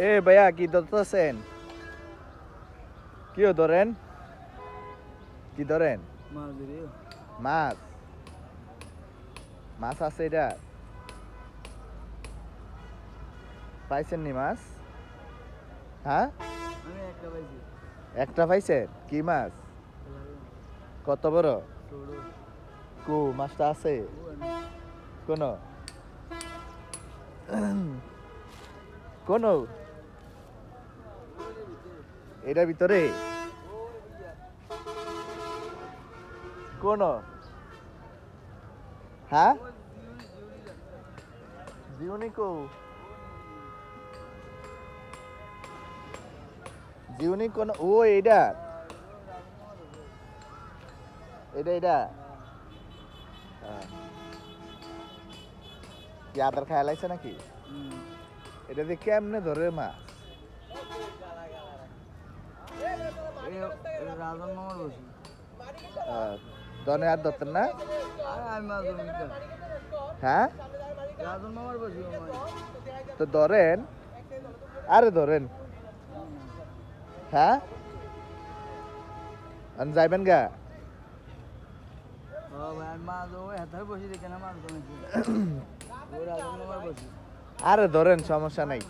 এ ভাইয়া কি ধরতেছেন? কি ধরেন? কি ধরেন? মাছ। মাছ আছে এটা? পাইছেন নি মাছ? হ্যাঁ, একটা পাইছেন? কি মাছ? কত বড়? কো মাছটা আছে কোন? কোন এটার ভিতরে? কোন? হ্যাঁ, জিওনি কো? জিওনি কোন? ও এইটা এটা এটা কি আদার খায় লাইছে নাকি? এটা দিয়ে কেমনে ধরে মাছ? দনে আর ধরতেন না? হ্যাঁ, তো ধরেন, আরে ধরেন। হ্যাঁ, যাইবেন গা? আরে ধরেন, সমস্যা নাই।